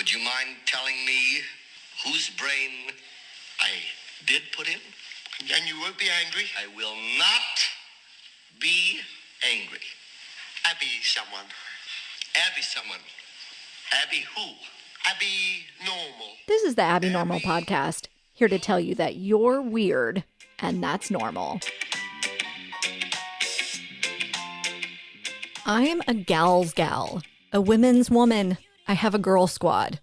Would you mind telling me whose brain I did put in? And you won't be angry? I will not be angry. Abby someone. Abby someone. Abby who? Abby Normal. This is the Abby Normal podcast, here to tell you that you're weird, and that's normal. I'm a gal's gal, a women's woman. I have a girl squad.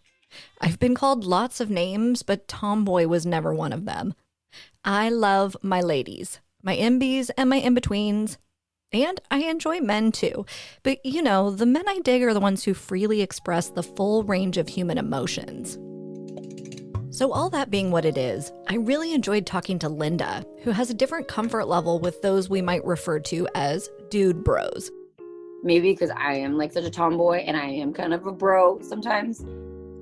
I've been called lots of names, but tomboy was never one of them. I love my ladies, my MBs and my in-betweens. And I enjoy men too. But you know, the men I dig are the ones who freely express the full range of human emotions. So all that being what it is, I really enjoyed talking to Linda, who has a different comfort level with those we might refer to as dude bros. Maybe because I am like such a tomboy and I am kind of a bro sometimes.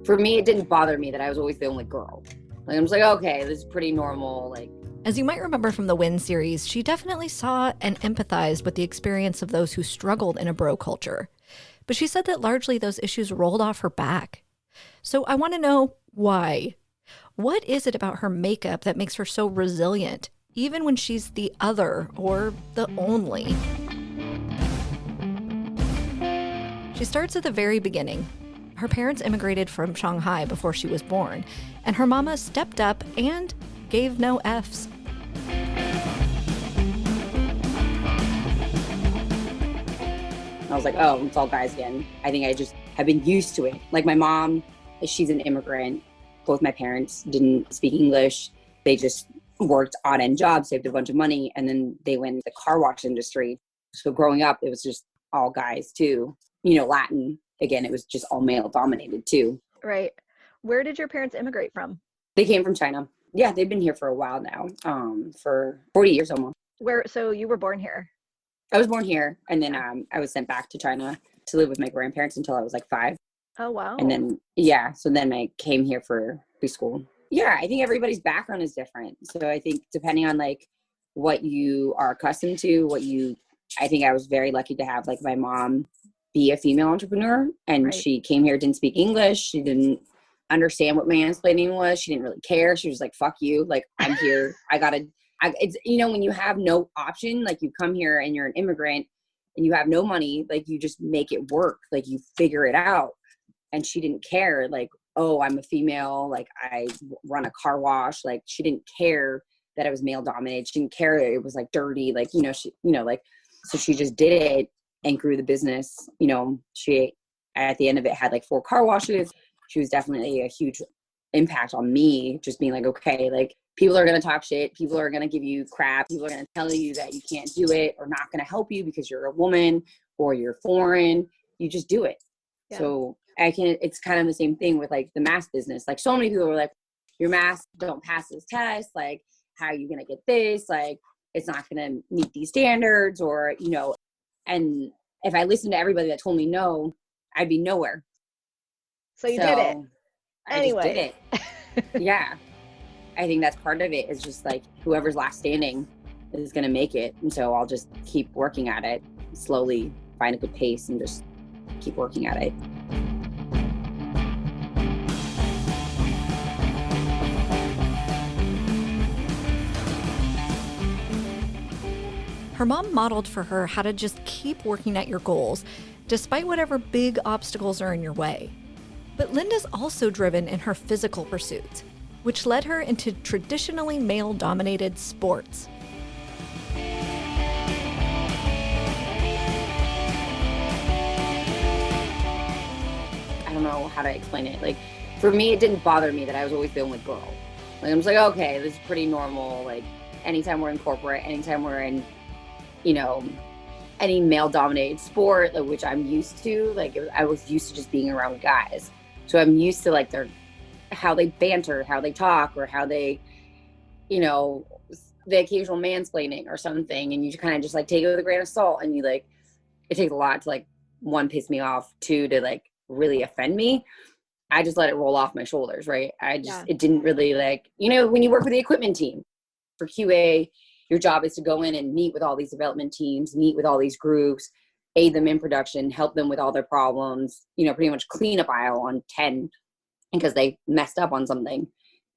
For me, it didn't bother me that I was always the only girl. Like, I'm just like, okay, this is pretty normal. Like, as you might remember from the Win series, she definitely saw and empathized with the experience of those who struggled in a bro culture. But she said that largely those issues rolled off her back. So I want to know why. What is it about her makeup that makes her so resilient, even when she's the other or the only? She starts at the very beginning. Her parents immigrated from Shanghai before she was born, and her mama stepped up and gave no Fs. I was like, oh, it's all guys again. I think I just have been used to it. Like my mom, she's an immigrant. Both my parents didn't speak English. They just worked odd-end jobs, saved a bunch of money, and then they went into the car wash industry. So growing up, it was just all guys too. You know, Latin, again, it was just all male dominated too. Right. Where did your parents immigrate from? They came from China. Yeah, they've been here for a while now, for 40 years almost. So you were born here? I was born here, and then I was sent back to China to live with my grandparents until I was like 5. Oh, wow. And then, yeah, so then I came here for preschool. Yeah, I think everybody's background is different. So I think depending on like what you are accustomed to, I think I was very lucky to have like my mom be a female entrepreneur, and Right. She came here, didn't speak English. She didn't understand what mansplaining was. She didn't really care. She was like, fuck you. Like, I'm here. It's, you know, when you have no option, like you come here and you're an immigrant and you have no money, like you just make it work. Like you figure it out. And she didn't care. Like, oh, I'm a female. Like I run a car wash. Like she didn't care that I was male dominated. She didn't care it was like dirty. Like, so she just did it and grew the business. You know, she, at the end of it, had like 4 car washes. She was definitely a huge impact on me, just being like, okay, like people are going to talk shit. People are going to give you crap. People are going to tell you that you can't do it or not going to help you because you're a woman or you're foreign. You just do it. Yeah. So it's kind of the same thing with like the mask business. Like so many people were like, your mask don't pass this test. Like, how are you going to get this? Like, it's not going to meet these standards, or, you know, and if I listened to everybody that told me no, I'd be nowhere. So you did it. Anyway. Anyway. Did it. Yeah. I think that's part of it, is just like whoever's last standing is going to make it. And so I'll just keep working at it, slowly find a good pace and just keep working at it. Her mom modeled for her how to just keep working at your goals, despite whatever big obstacles are in your way. But Linda's also driven in her physical pursuits, which led her into traditionally male-dominated sports. I don't know how to explain it. Like, for me, it didn't bother me that I was always the only girl. Like, I'm just like, okay, this is pretty normal. Like, anytime we're in corporate, anytime we're in, you know, any male-dominated sport, like, which I'm used to, like, I was used to just being around guys. So I'm used to, like, how they banter, how they talk, or how they, you know, the occasional mansplaining or something. And you kind of just, like, take it with a grain of salt. And you, like, it takes a lot to, like, 1, piss me off, 2, to, like, really offend me. I just let it roll off my shoulders, right? It didn't really, like, you know, when you work with the equipment team for QA, your job is to go in and meet with all these development teams, meet with all these groups, aid them in production, help them with all their problems, you know, pretty much clean up aisle on 10 because they messed up on something.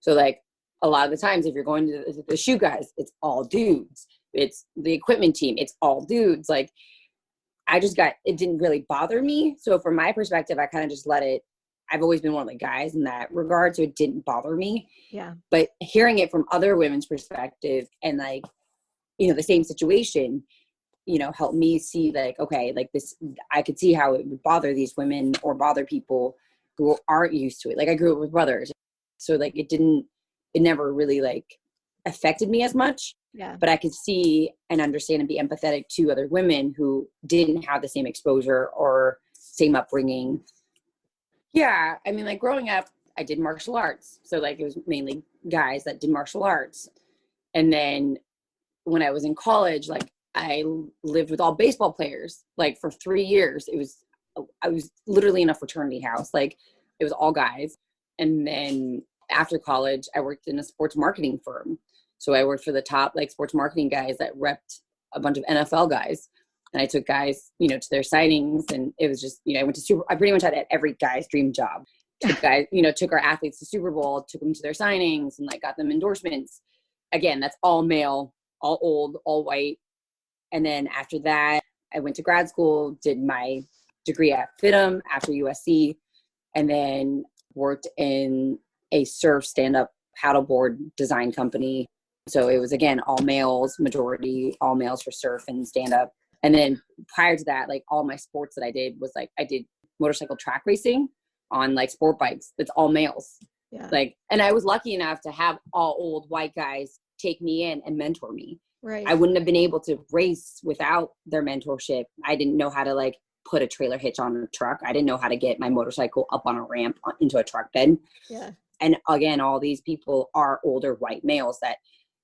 So like a lot of the times, if you're going to the shoe guys, it's all dudes. It's the equipment team, it's all dudes. Like it didn't really bother me. So from my perspective, I kind of just let it. I've always been one of the guys in that regard, so it didn't bother me. Yeah. But hearing it from other women's perspective and like, the same situation, helped me see like, okay, like this, I could see how it would bother these women or bother people who aren't used to it. Like I grew up with brothers. So like it never really like affected me as much. Yeah. But I could see and understand and be empathetic to other women who didn't have the same exposure or same upbringing. Yeah. I mean, like growing up, I did martial arts. So like it was mainly guys that did martial arts. And then when I was in college, like I lived with all baseball players, like for 3 years. I was literally in a fraternity house. Like it was all guys. And then after college, I worked in a sports marketing firm. So I worked for the top like sports marketing guys that repped a bunch of NFL guys. And I took guys, to their signings. And it was just, I pretty much had every guy's dream job. Took our athletes to Super Bowl, took them to their signings and like got them endorsements. Again, that's all male, all old, all white. And then after that, I went to grad school, did my degree at FITM after USC, and then worked in a surf stand-up paddleboard design company. So it was, again, all males, majority all males for surf and stand-up. And then prior to that, like all my sports that I did was like, I did motorcycle track racing on like sport bikes. It's all males. Yeah. Like, and I was lucky enough to have all old white guys take me in and mentor me. Right. I wouldn't have been able to race without their mentorship. I didn't know how to like put a trailer hitch on a truck. I didn't know how to get my motorcycle up on a ramp into a truck bed. Yeah. And again, all these people are older white males that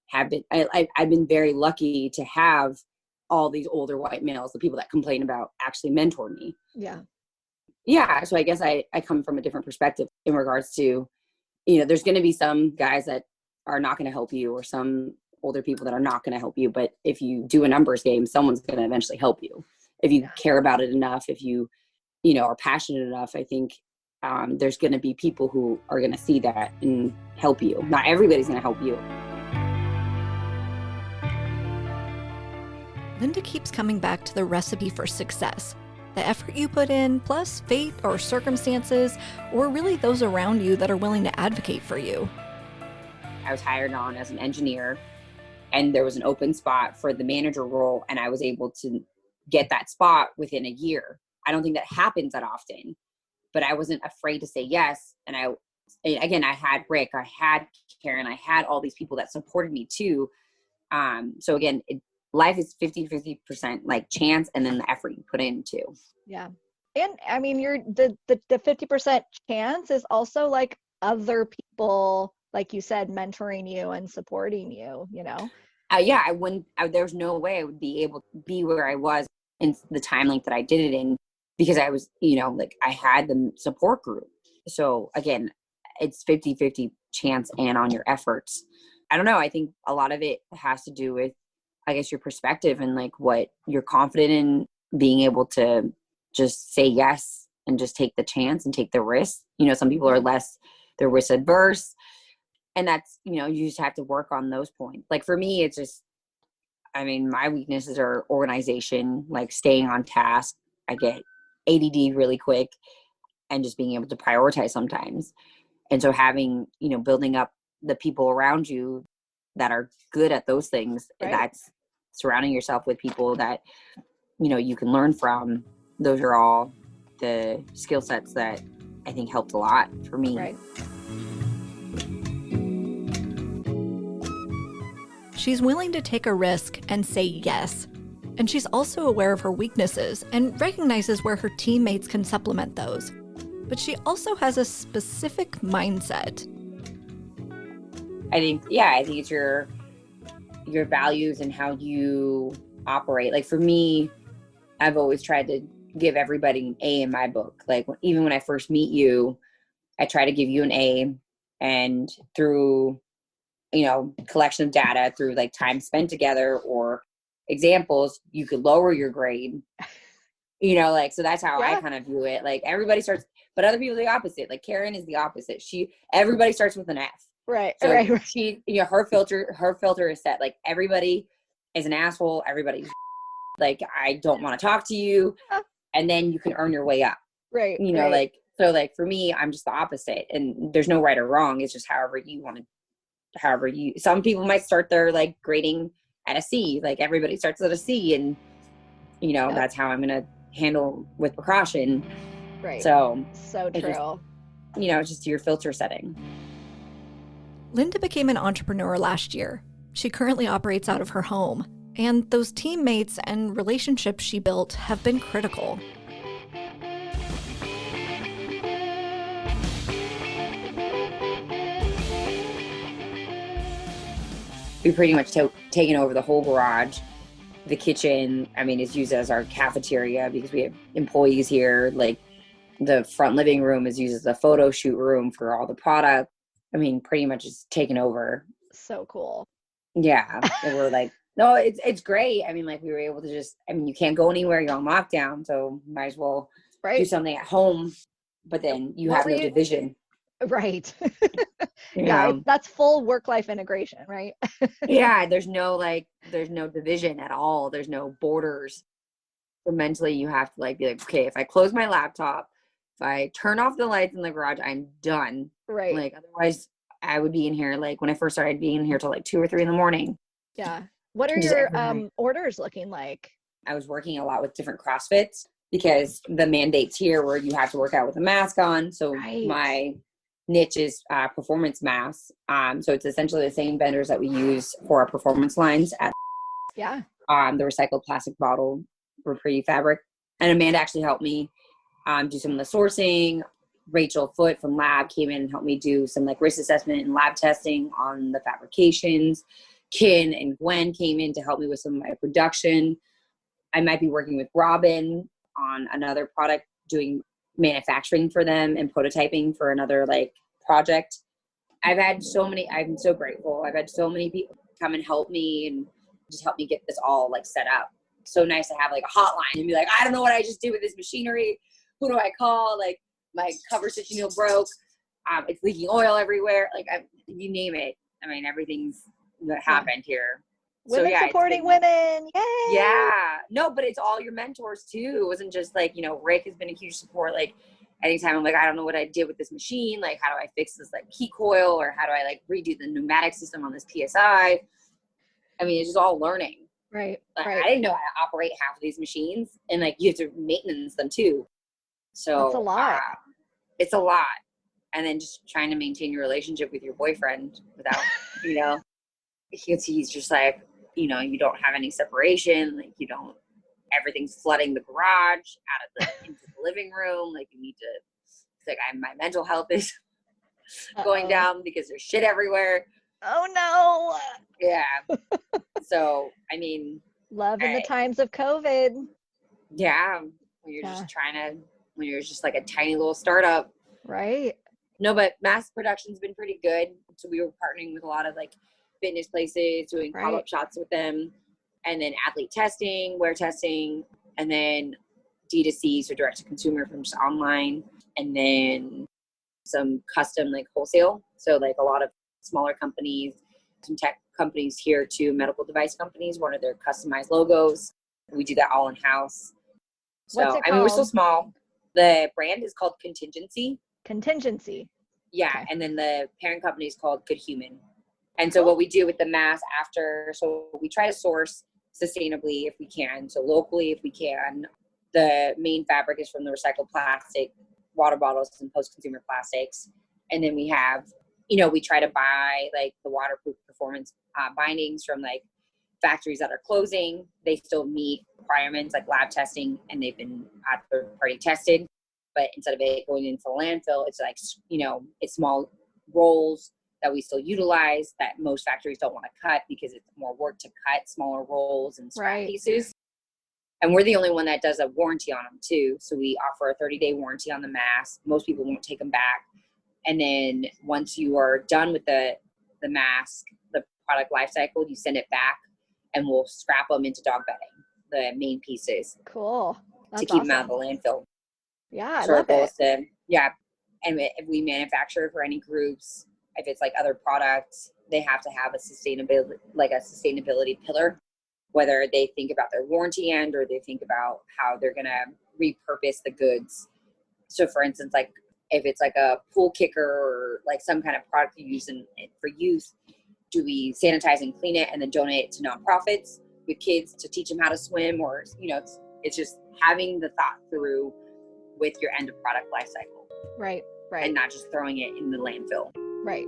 have been, I've been very lucky to have all these older white males, the people that complain about, actually mentor me. Yeah. Yeah. So I guess I come from a different perspective in regards to, there's going to be some guys that are not going to help you or some older people that are not going to help you. But if you do a numbers game, someone's going to eventually help you. If you care about it enough, if you, are passionate enough, I think there's going to be people who are going to see that and help you. Not everybody's going to help you. Linda keeps coming back to the recipe for success. The effort you put in, plus fate or circumstances, or really those around you that are willing to advocate for you. I was hired on as an engineer, and there was an open spot for the manager role, and I was able to get that spot within a year. I don't think that happens that often, but I wasn't afraid to say yes. And I had Rick, I had Karen, I had all these people that supported me too. So again, life is 50% like chance and then the effort you put in too. Yeah. And I mean, the 50% chance is also like other people, like you said, mentoring you and supporting you, there's no way I would be able to be where I was in the time length that I did it in, because I was, I had the support group. So again, it's 50-50 chance and on your efforts. I don't know. I think a lot of it has to do with, I guess, your perspective and like what you're confident in, being able to just say yes and just take the chance and take the risk. Some people are they're risk adverse, and that's, you just have to work on those points. Like for me, it's just, my weaknesses are organization, like staying on task. I get ADD really quick, and just being able to prioritize sometimes. And so having, building up the people around you that are good at those things, right. That's surrounding yourself with people that, you can learn from. Those are all the skill sets that I think helped a lot for me. Right. She's willing to take a risk and say yes. And she's also aware of her weaknesses and recognizes where her teammates can supplement those. But she also has a specific mindset. I think it's your values and how you operate. Like for me, I've always tried to give everybody an A in my book. Like even when I first meet you, I try to give you an A, and through, collection of data, through like time spent together or examples, you could lower your grade. So that's how I kind of view it. Like everybody starts, But other people are the opposite. Like Karen is the opposite. Everybody starts with an F. Right. So Right. she, her filter is set. Like everybody is an asshole. Everybody's like, I don't want to talk to you. And then you can earn your way up. Right. Like, so like for me, I'm just the opposite, and there's no right or wrong. It's just some people might start their like grading at a C. Like everybody starts at a C, and that's how I'm going to handle with precaution. Right. So true. It's just your filter setting. Linda became an entrepreneur last year. She currently operates out of her home, and those teammates and relationships she built have been critical. We pretty much taken over the whole garage. The kitchen, is used as our cafeteria because we have employees here. Like the front living room is used as a photo shoot room for all the product. Pretty much it's taken over. So cool. Yeah. And we're like, no, it's great. We were able to just, you can't go anywhere. You're on lockdown. So might as well do something at home. But then you have no division. Right. Yeah. That's full work-life integration, right? Yeah. There's no division at all. There's no borders. So mentally you have to be like, okay, if I close my laptop, if I turn off the lights in the garage, I'm done. Right. Otherwise I would be in here. When I first started being in here till 2 or 3 in the morning. Yeah. What are your orders looking like? I was working a lot with different CrossFits because the mandates here where you have to work out with a mask on. So my niche is performance masks. So it's essentially the same vendors that we use for our performance lines at the recycled plastic bottle Reprieve fabric. And Amanda actually helped me do some of the sourcing. Rachel Foote from Lab came in and helped me do some risk assessment and lab testing on the fabrications. Kin and Gwen came in to help me with some of my production. I might be working with Robin on another product, doing manufacturing for them and prototyping for another project. I'm so grateful. I've had so many people come and help me and just help me get this all set up. So nice to have a hotline and be like, I don't know what I just did with this machinery. Who do I call? My cover stitching needle broke. It's leaking oil everywhere. You name it. Everything's that happened here. Women supporting women. Yay! Yeah. No, but it's all your mentors too. It wasn't just Rick has been a huge support. Anytime I'm I don't know what I did with this machine. How do I fix this heat coil, or how do I redo the pneumatic system on this PSI? It's just all learning. Right. I didn't know how to operate half of these machines, and you have to maintenance them too. So that's a lot. It's a lot. And then just trying to maintain your relationship with your boyfriend without, he's just you don't have any separation. Everything's flooding the garage into the living room. You need to, it's my mental health is going down because there's shit everywhere. Oh no. Yeah. So, love in the times of COVID. Yeah. When you're just when you're just a tiny little startup. Right. No, but mass production's been pretty good. So we were partnering with a lot of fitness places, doing pop-up shots with them, and then athlete testing, wear testing, and then D2C, so direct to consumer from just online, and then some custom wholesale. So a lot of smaller companies, some tech companies here too, medical device companies, one of their customized logos. We do that all in-house. So what's it called? We're so small. The brand is called Contingency. Contingency. Yeah. Okay. And then the parent company is called Good Human. And so what we do with the mask so we try to source sustainably if we can. So locally, if we can. The main fabric is from the recycled plastic, water bottles and post-consumer plastics. And then we have, we try to buy the waterproof performance bindings from factories that are closing. They still meet requirements lab testing, and they've been third-party tested. But instead of it going into the landfill, it's it's small rolls that we still utilize that most factories don't want to cut because it's more work to cut smaller rolls and scrap pieces. And we're the only one that does a warranty on them too. So we offer a 30-day warranty on the mask. Most people won't take them back. And then once you are done with the mask, the product life cycle, you send it back and we'll scrap them into dog bedding, the main pieces. Cool. That's to keep them out of the landfill. Yeah, I so our love goal it. is to Yeah. And if we manufacture for any groups, if it's like other products, they have to have a sustainability pillar, whether they think about their warranty end or they think about how they're going to repurpose the goods. So for instance, like if it's like a pool kicker or like some kind of product you use for youth, do we sanitize and clean it and then donate it to nonprofits with kids to teach them how to swim? Or, you know, it's just having the thought through with your end of product life cycle. Right. And not just throwing it in the landfill. Right.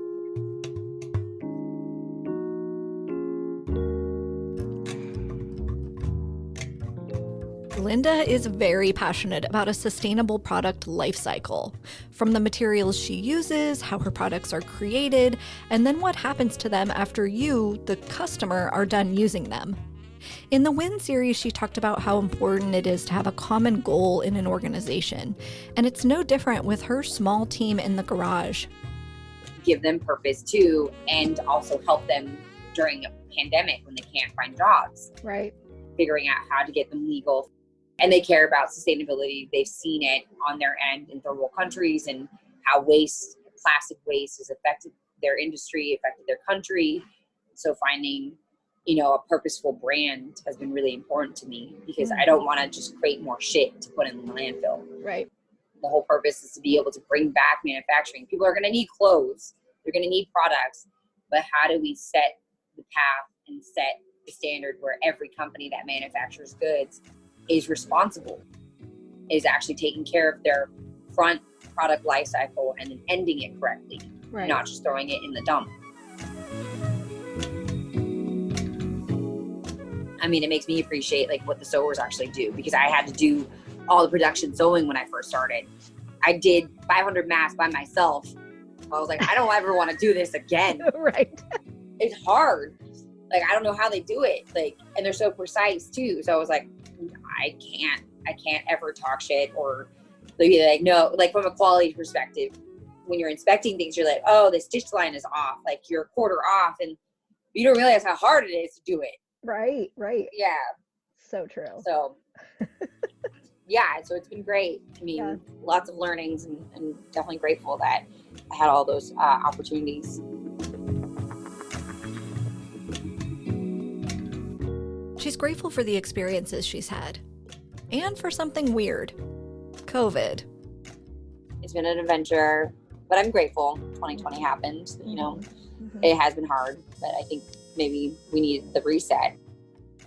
Linda is very passionate about a sustainable product life cycle, from the materials she uses, how her products are created, and then what happens to them after you, the customer, are done using them. In the Win series, she talked about how important it is to have a common goal in an organization, and it's no different with her small team in the garage. Give them purpose too, and also help them during a pandemic when they can't find jobs. Right. Figuring out how to get them legal. And they care about sustainability. They've seen it on their end in third world countries and how plastic waste has affected their industry, affected their country. So finding, you know, a purposeful brand has been really important to me because I don't want to just create more shit to put in the landfill. Right. The whole purpose is to be able to bring back manufacturing. People are going to need clothes. They're going to need products. But how do we set the path and set the standard where every company that manufactures goods is responsible, is actually taking care of their front product life cycle and then ending it correctly, not just throwing it in the dump. I mean, it makes me appreciate like what the sewers actually do, because I had to do all the production sewing when I first started. I did 500 masks by myself. I was like, I don't ever want to do this again. Right. It's hard. Like, I don't know how they do it. Like, and they're so precise too. So I was like, I can't ever talk shit or be like, no, like from a quality perspective, when you're inspecting things, you're like, oh, the stitch line is off. Like you're a quarter off and you don't realize how hard it is to do it. Right. Yeah. So true. So yeah, so it's been great. I mean, lots of learnings and definitely grateful that I had all those opportunities. She's grateful for the experiences she's had. And for something weird. COVID. It's been an adventure, but I'm grateful 2020 happened. You know, it has been hard, but I think maybe we need the reset.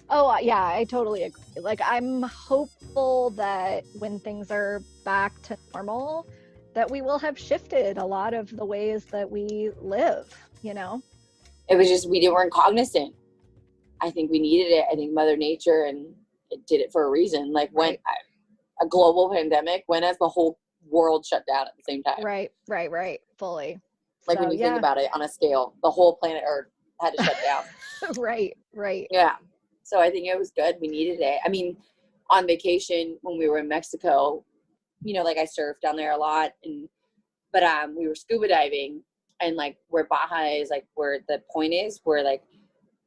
Oh, yeah, I totally agree. Like, I'm hopeful that when things are back to normal, that we will have shifted a lot of the ways that we live, you know? It was just, we weren't cognizant. I think we needed it. I think Mother Nature, and it did it for a reason. Like when a global pandemic, when has the whole world shut down at the same time? Right. Fully. Like so, when you think about it on a scale, the whole planet Earth had to shut down. Right. Yeah. So I think it was good. We needed it. I mean, on vacation when we were in Mexico, you know, like I surfed down there a lot, but we were scuba diving, and like where Baja is, like where the point is, where like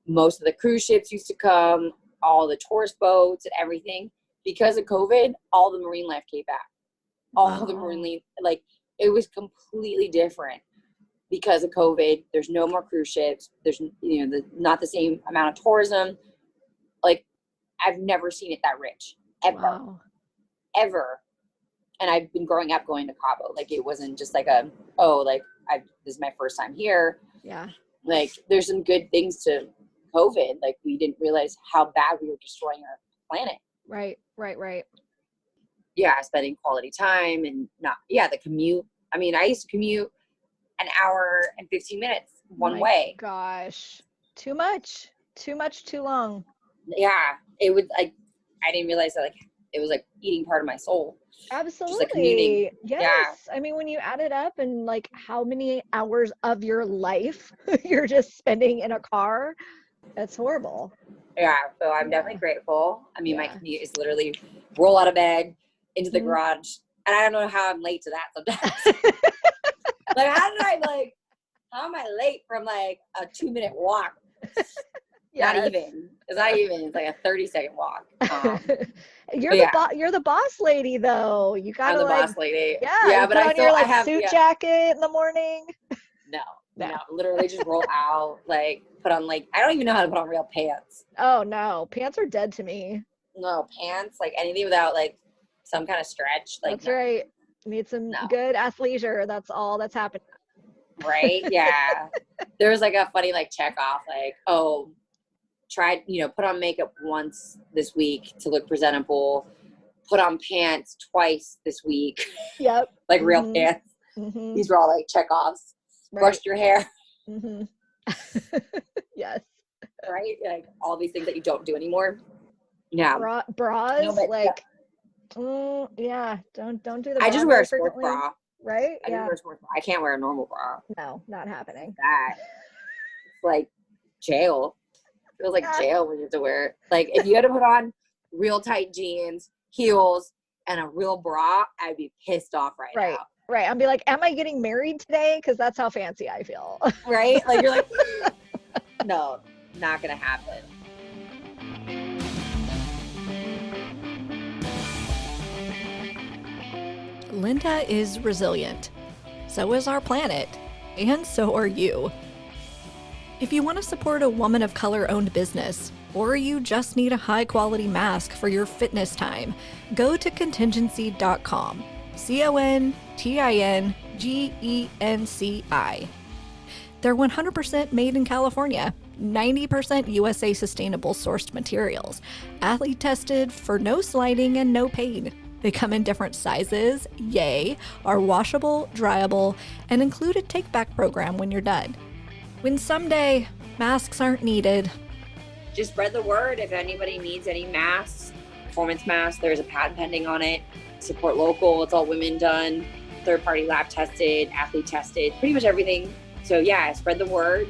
most of the cruise ships used to come, all the tourist boats and everything. Because of COVID, all the marine life came back. All the marine, like it was completely different because of COVID. There's no more cruise ships. There's, you know, not the same amount of tourism. Like I've never seen it that rich ever. And I've been growing up going to Cabo. Like it wasn't just like this is my first time here. Yeah. Like there's some good things to COVID. Like we didn't realize how bad we were destroying our planet. Right. Yeah, spending quality time and the commute. I mean, I used to commute an hour and 15 minutes one way. Gosh, too much, too long. Yeah, it would like, I didn't realize that like, it was like eating part of my soul. Absolutely. Just like commuting. Yes. Yeah. I mean, when you add it up and like how many hours of your life you're just spending in a car, that's horrible. Yeah, so I'm definitely grateful. I mean, my commute is literally roll out of bed into the garage, and I don't know how I'm late to that sometimes. Like, how am I late from like a 2-minute walk? Not even. It's not even. It's like a 30-second walk. You're the boss lady though. You I'm gotta the like boss lady. yeah. But Put I on still your like I have suit jacket in the morning. No, literally just roll out, like put on like I don't even know how to put on real pants. Oh no, pants are dead to me. No pants, like anything without like some kind of stretch. Like That's right. Need some good athleisure. That's all that's happening. Right? Yeah. There was like a funny like check off, like, oh, put on makeup once this week to look presentable. Put on pants twice this week. Yep. Like real pants. Mm-hmm. These were all like check offs. Right. Brushed your hair. Mm-hmm. Yes. Right? Like all these things that you don't do anymore. Yeah. Bras, no, but, like, yeah. Don't do the. I just wear a sports bra. Right? I just wear a sports bra. I can't wear a normal bra. No, not happening. That it's like jail. It feels like jail when you have to wear it. Like if you had to put on real tight jeans, heels, and a real bra, I'd be pissed off right now. Right. I'd be like, am I getting married today? Because that's how fancy I feel. Right? Like you're like, no, not gonna happen. Linda is resilient. So is our planet. And so are you. If you want to support a woman of color owned business, or you just need a high quality mask for your fitness time, go to contingency.com. CONTINGENCI. They're 100% made in California, 90% USA sustainable sourced materials, athlete tested for no sliding and no pain. They come in different sizes, yay, are washable, dryable, and include a take-back program when you're done. When someday masks aren't needed, just spread the word. If anybody needs any masks, performance masks, there's a patent pending on it. Support local. It's all women done, third-party lab tested, athlete tested, pretty much everything. So yeah, spread the word.